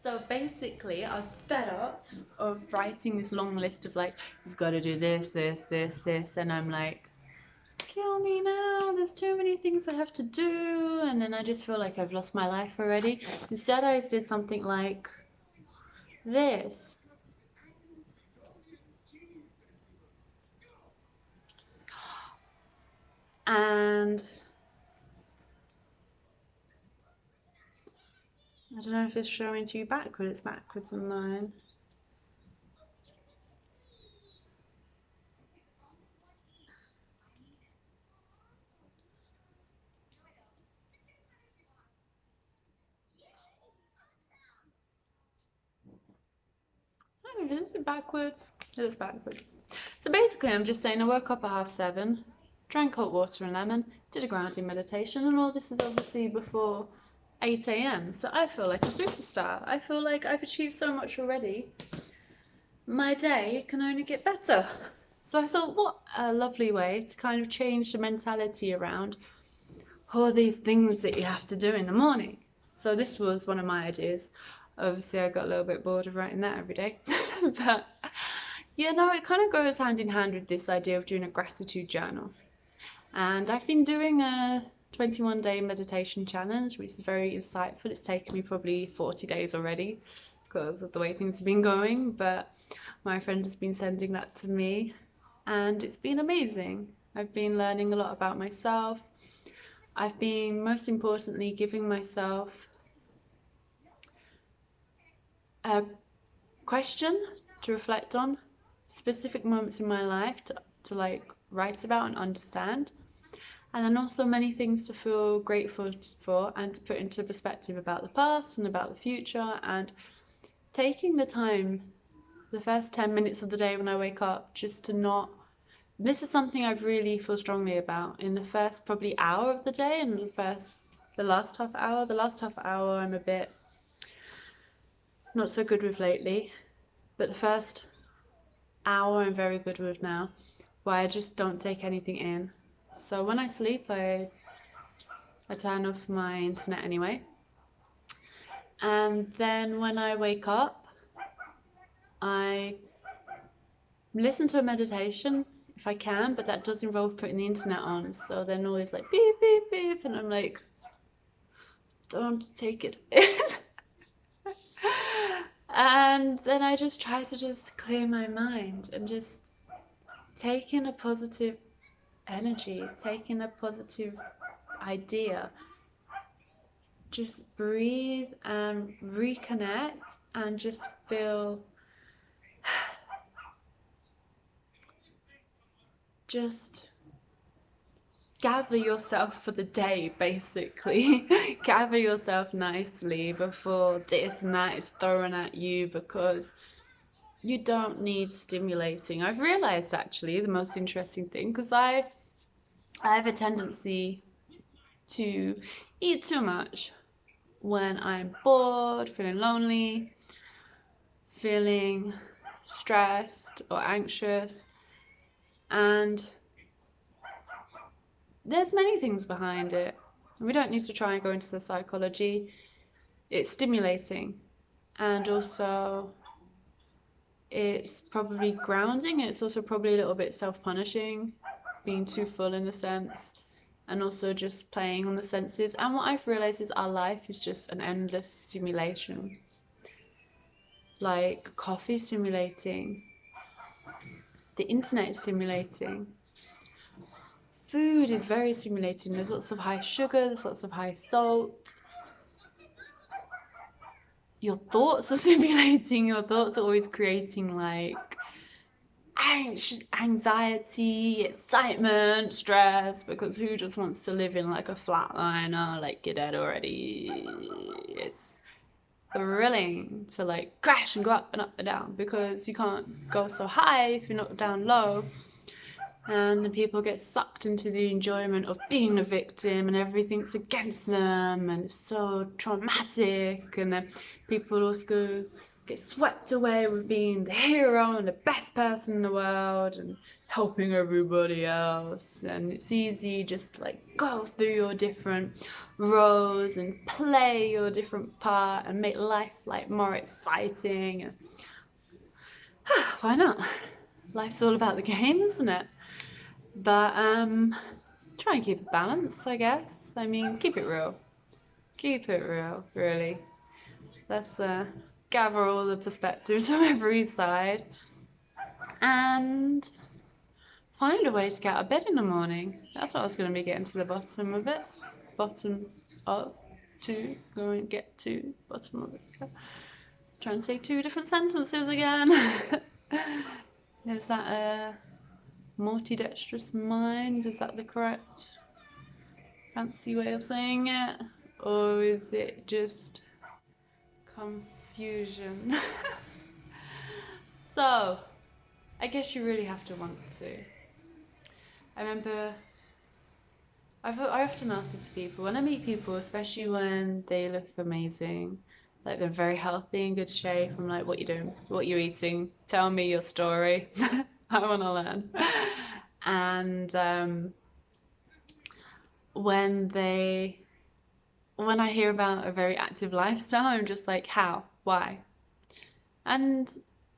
So basically, I was fed up of writing this long list of like, you've got to do this, this, this, this, and I'm like, kill me now. There's too many things I have to do, and then I just feel like I've lost my life already. Instead, I did something like this, and I don't know if it's showing to you backwards. It's backwards on mine. Oh, is it backwards? It is backwards. So basically, I'm just saying I woke up at 7:30, drank hot water and lemon, did a grounding meditation, and all this is obviously before 8 a.m. So I feel like a superstar. I feel like I've achieved so much already. My day can only get better. So I thought, what a lovely way to kind of change the mentality around all these things that you have to do in the morning. So this was one of my ideas. Obviously, I got a little bit bored of writing that every day. But, you know, it kind of goes hand in hand with this idea of doing a gratitude journal. And I've been doing a 21-day meditation challenge, which is very insightful. It's taken me probably 40 days already because of the way things have been going. But my friend has been sending that to me, and it's been amazing. I've been learning a lot about myself. I've been, most importantly, giving myself a question to reflect on, specific moments in my life to like write about and understand, and then also many things to feel grateful for and to put into perspective about the past and about the future, and taking the time, the first 10 minutes of the day when I wake up, just to not, this is something I really feel strongly about, in the first probably hour of the day and the last half hour I'm a bit not so good with lately, but the first hour I'm very good with now, where I just don't take anything in. So when I sleep, I turn off my internet anyway, and then when I wake up, I listen to a meditation if I can, but that does involve putting the internet on, so they're always like beep beep beep, and I'm like, don't take it in. And then I just try to just clear my mind and just take in a positive energy, take in a positive idea, just breathe and reconnect and just feel, just gather yourself for the day, basically. Gather yourself nicely before this and that is thrown at you, because you don't need stimulating. I've realized actually the most interesting thing, because I have a tendency to eat too much when I'm bored, feeling lonely, feeling stressed or anxious, and there's many things behind it. We don't need to try and go into the psychology. It's stimulating, and also it's probably grounding. It's also probably a little bit self-punishing, being too full in a sense, and also just playing on the senses. And what I've realized is our life is just an endless stimulation. Like coffee is stimulating, the internet is stimulating, food is very stimulating. There's lots of high sugar, there's lots of high salt. Your thoughts are stimulating. Your thoughts are always creating like anxiety, excitement, stress, because who just wants to live in like a flatliner, like you're dead already? It's thrilling to like crash and go up and down, because you can't go so high if you're not down low, and then people get sucked into the enjoyment of being a victim and everything's against them and it's so traumatic. And then people also get swept away with being the hero and the best person in the world and helping everybody else. And it's easy just to like go through your different roles and play your different part and make life like more exciting. And why not? Life's all about the game, isn't it? But try and keep it balanced, I guess. I mean, keep it real. Keep it real, really. Let's gather all the perspectives from every side and find a way to get out of bed in the morning. That's what I was going to be getting to the bottom of it. Bottom of, to, going to get to, bottom of it. Trying to say two different sentences again. Is that a multi-dexterous mind? Is that the correct fancy way of saying it? Or is it just confusion? So, I guess you really have to want to. I remember, I often ask this to people, when I meet people, especially when they look amazing, like they're very healthy, in good shape, I'm like, what you doing? What you eating? Tell me your story. I want to learn. And when I hear about a very active lifestyle, I'm just like, how? Why? And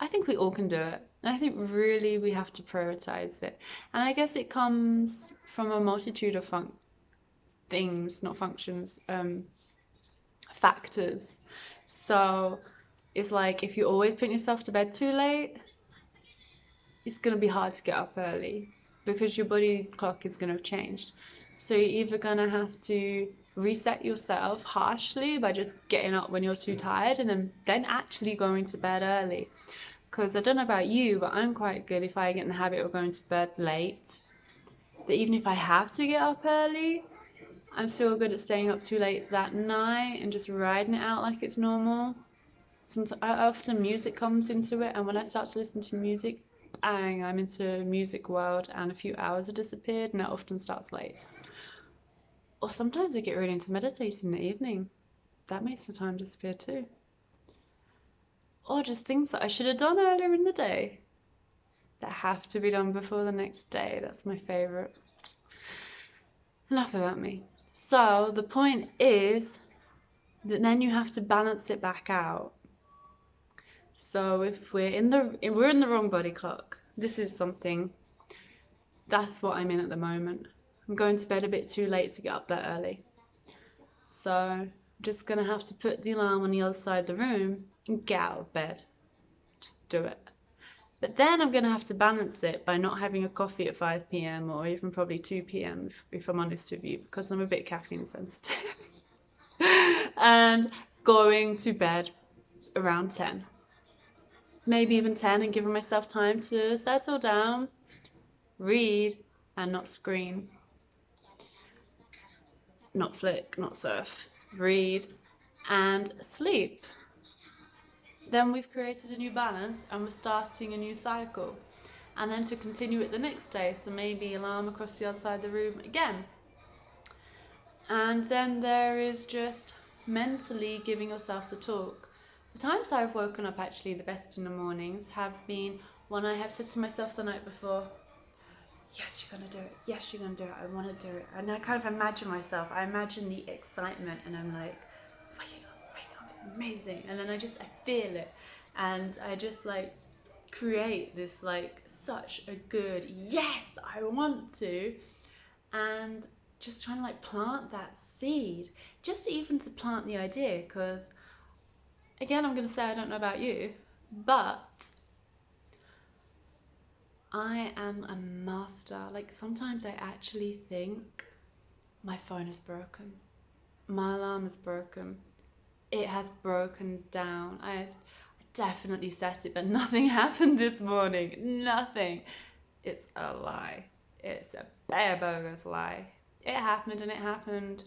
I think we all can do it. And I think really we have to prioritize it. And I guess it comes from a multitude of things, not functions, factors. So it's like if you're always putting yourself to bed too late, it's going to be hard to get up early because your body clock is going to have changed. So you're either going to have to reset yourself harshly by just getting up when you're too tired and then actually going to bed early. Because I don't know about you, but I'm quite good if I get in the habit of going to bed late, that even if I have to get up early, I'm still good at staying up too late that night and just riding it out like it's normal. Sometimes, often music comes into it, and when I start to listen to music, bang, I'm into music world and a few hours have disappeared, and that often starts late. Or sometimes I get really into meditating in the evening. That makes the time disappear too. Or just things that I should have done earlier in the day that have to be done before the next day. That's my favourite. Enough about me. So the point is that then you have to balance it back out. So if we're in the wrong body clock, this is something, that's what I'm in at the moment. I'm going to bed a bit too late to get up that early. So I'm just gonna have to put the alarm on the other side of the room and get out of bed. Just do it. But then I'm gonna have to balance it by not having a coffee at 5 p.m. or even probably 2 p.m. if I'm honest with you, because I'm a bit caffeine sensitive. And going to bed around 10. Maybe even 10, and giving myself time to settle down, read, and not screen. Not flick, not surf. Read and sleep. Then we've created a new balance and we're starting a new cycle. And then to continue it the next day, so maybe alarm across the other side of the room again. And then there is just mentally giving yourself the talk. The times I've woken up actually the best in the mornings have been when I have said to myself the night before, yes, you're gonna do it, yes, you're gonna do it, I wanna do it. And I kind of imagine myself, I imagine the excitement, and I'm like, wake up, it's amazing. And then I feel it. And I just like create this like such a good, yes, I want to. And just trying to like plant that seed, just even to plant the idea, because again, I'm going to say I don't know about you, but I am a master. Like sometimes I actually think my phone is broken, my alarm is broken, it has broken down. I definitely set it, but nothing happened this morning, nothing. It's a lie. It's a bare bogus lie. It happened, and it happened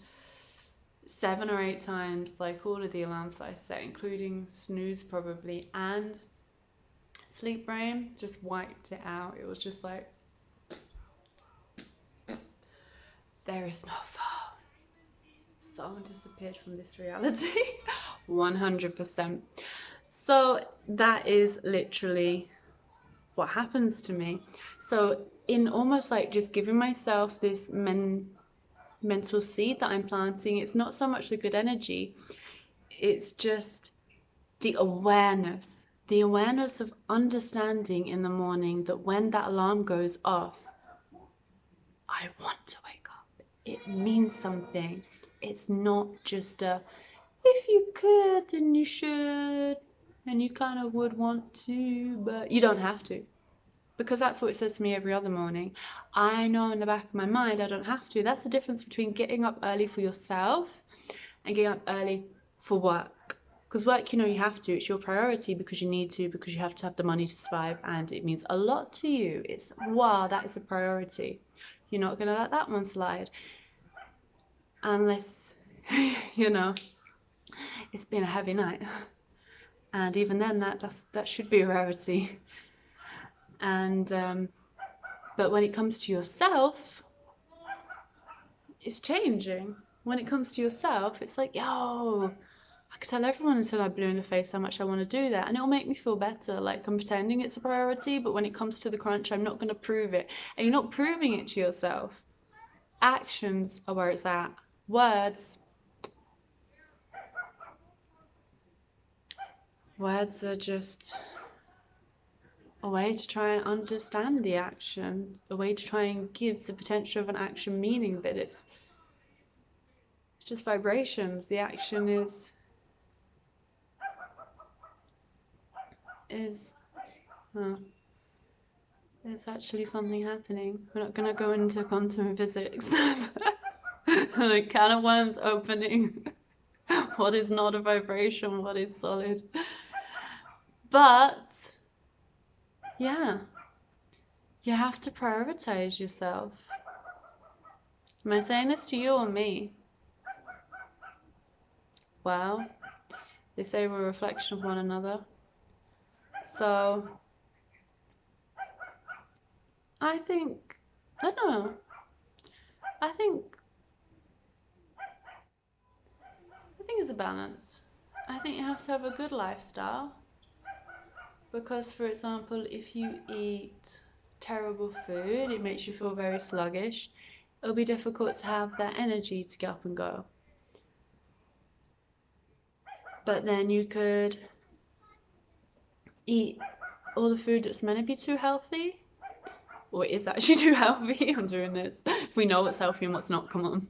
7 or 8 times, like all of the alarms that I set, including snooze probably, and sleep brain just wiped it out. It was just like, there is no phone. Phone disappeared from this reality. 100%. So that is literally what happens to me. So in almost like just giving myself this mental seed that I'm planting, it's not so much the good energy, it's just the awareness of understanding in the morning that when that alarm goes off, I want to wake up. It means something. It's not just a, if you could, then you should, and you kind of would want to, but you don't have to. Because that's what it says to me every other morning. I know in the back of my mind I don't have to. That's the difference between getting up early for yourself and getting up early for work. Because work, you know, you have to. It's your priority because you need to, because you have to have the money to survive, and it means a lot to you. It's, wow, that is a priority. You're not going to let that one slide. Unless, you know, it's been a heavy night. And even then, that should be a rarity. And but when it comes to yourself, it's changing. When it comes to yourself, it's like, yo, I could tell everyone until I blew in the face how much I want to do that, and it'll make me feel better. Like, I'm pretending it's a priority, but when it comes to the crunch, I'm not going to prove it. And you're not proving it to yourself. Actions are where it's at. Words are just a way to try and understand the action, a way to try and give the potential of an action meaning, but it's just vibrations. The action is it's actually something happening. We're not going to go into quantum physics. A can of worms opening. What is not a vibration? What is solid? But yeah, you have to prioritize yourself. Am I saying this to you or me? Well, they say we're a reflection of one another. So I think it's a balance. I think you have to have a good lifestyle. Because, for example, if you eat terrible food, it makes you feel very sluggish. It'll be difficult to have that energy to get up and go. But then you could eat all the food that's meant to be too healthy, or is actually too healthy. I'm doing this. We know what's healthy and what's not, come on.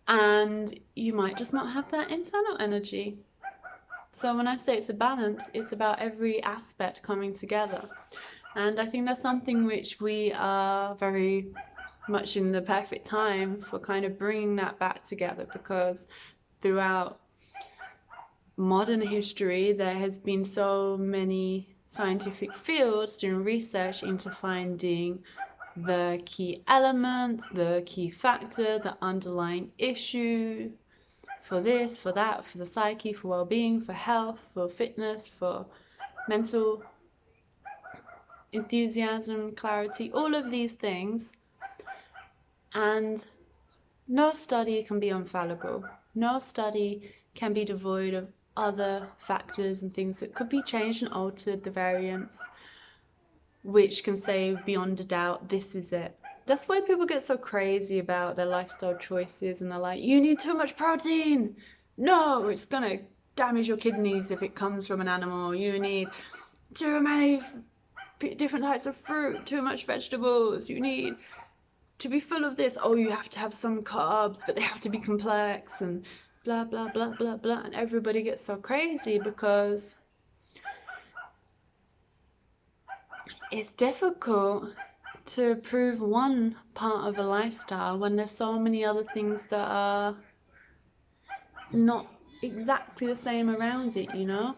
And you might just not have that internal energy. So when I say it's a balance, it's about every aspect coming together. And I think that's something which we are very much in the perfect time for kind of bringing that back together, because throughout modern history, there has been so many scientific fields doing research into finding the key element, the key factor, the underlying issue for this, for that, for the psyche, for well-being, for health, for fitness, for mental enthusiasm, clarity, all of these things. And no study can be infallible. No study can be devoid of other factors and things that could be changed and altered, the variants, which can say beyond a doubt, this is it. That's why people get so crazy about their lifestyle choices, and they're like, you need too much protein. No, it's gonna damage your kidneys if it comes from an animal. You need too many different types of fruit, too much vegetables. You need to be full of this. Oh, you have to have some carbs, but they have to be complex, and blah, blah, blah, blah, blah. And everybody gets so crazy because it's difficult to approve one part of a lifestyle when there's so many other things that are not exactly the same around it, you know?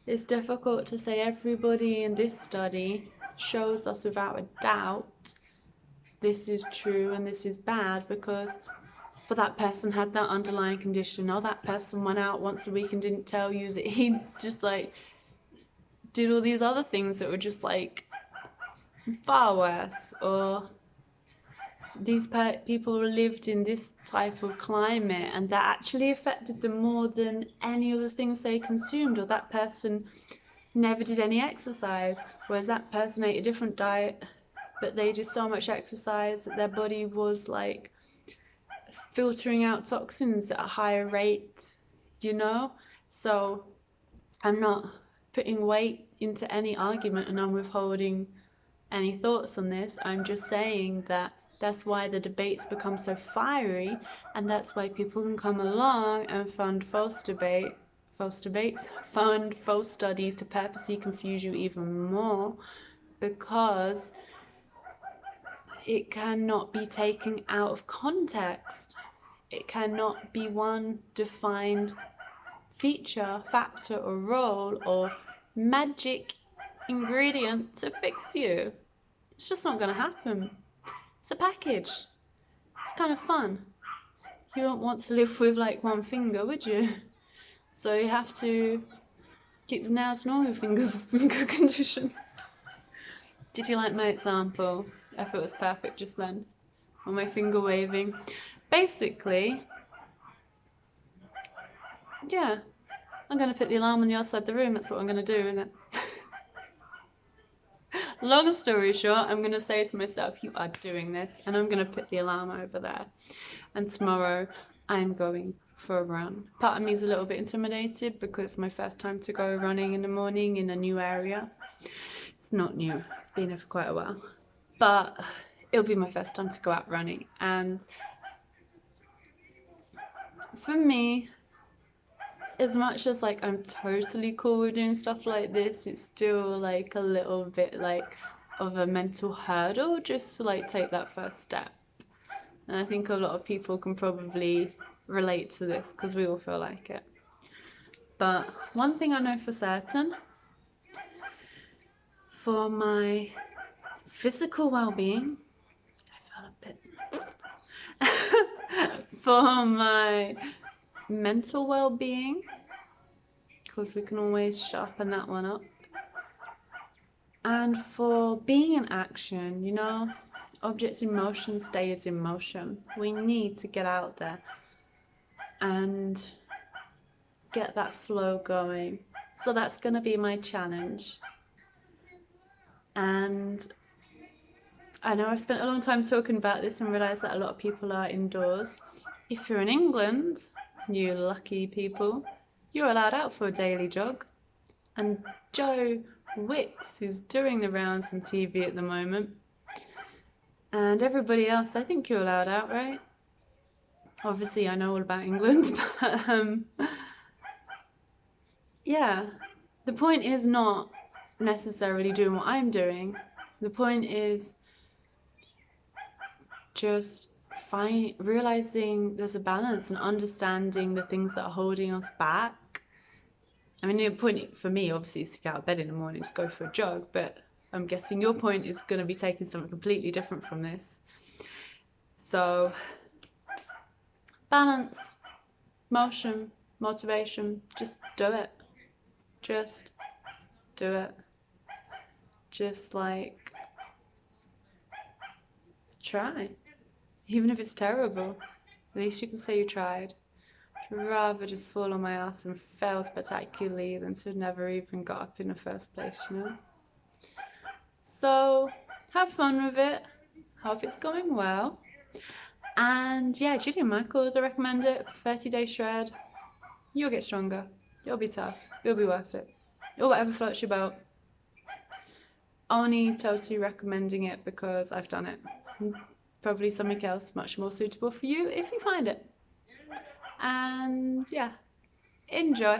It's difficult to say everybody in this study shows us without a doubt this is true and this is bad, because but that person had that underlying condition, or that person went out once a week and didn't tell you that he just like did all these other things that were just like far worse, or these people lived in this type of climate and that actually affected them more than any of the things they consumed, or that person never did any exercise, whereas that person ate a different diet but they did so much exercise that their body was like filtering out toxins at a higher rate, you know? So I'm not putting weight into any argument and I'm withholding any thoughts on this. I'm just saying that that's why the debates become so fiery, and that's why people can come along and fund false debates, fund false studies to purposely confuse you even more, because it cannot be taken out of context. It cannot be one defined feature, factor, or role, or magic ingredient to fix you. It's just not going to happen. It's a package. It's kind of fun. You don't want to live with like one finger, would you? So you have to keep the nails and all your fingers in good condition. Did you like my example? I thought it was perfect just then, on my finger waving. Basically, yeah, I'm going to put the alarm on the other side of the room. That's what I'm going to do, isn't it? Long story short, I'm going to say to myself, you are doing this, and I'm going to put the alarm over there. And tomorrow, I'm going for a run. Part of me is a little bit intimidated because it's my first time to go running in the morning in a new area. It's not new, I've been here for quite a while, but it'll be my first time to go out running. And for me, as much as like I'm totally cool with doing stuff like this, it's still like a little bit like of a mental hurdle just to like take that first step. And I think a lot of people can probably relate to this because we all feel like it. But one thing I know for certain, for my physical well-being, I felt a bit for my mental well-being, because we can always sharpen that one up, and for being in action, you know, objects in motion stays in motion. We need to get out there and get that flow going. So that's going to be my challenge. And I know I've spent a long time talking about this and realised that a lot of people are indoors. If you're in England, you lucky people, you're allowed out for a daily jog. And Joe Wicks is doing the rounds on TV at the moment. And everybody else, I think you're allowed out, right? Obviously, I know all about England, but yeah, the point is not necessarily doing what I'm doing. The point is just realizing there's a balance and understanding the things that are holding us back. I mean, the point for me, obviously, is to get out of bed in the morning, just go for a jog, but I'm guessing your point is going to be taking something completely different from this. So, balance, motion, motivation, just do it. Just do it. Just like, try. Even if it's terrible, at least you can say you tried. I'd rather just fall on my ass and fail spectacularly than to never even got up in the first place, you know? So, have fun with it. Hope it's going well. And yeah, Julian Michaels, I recommend it. 30-day shred. You'll get stronger. You'll be tough. It'll be worth it. Or whatever floats your boat. Only totally recommending it because I've done it. Probably something else much more suitable for you if you find it. And yeah, enjoy.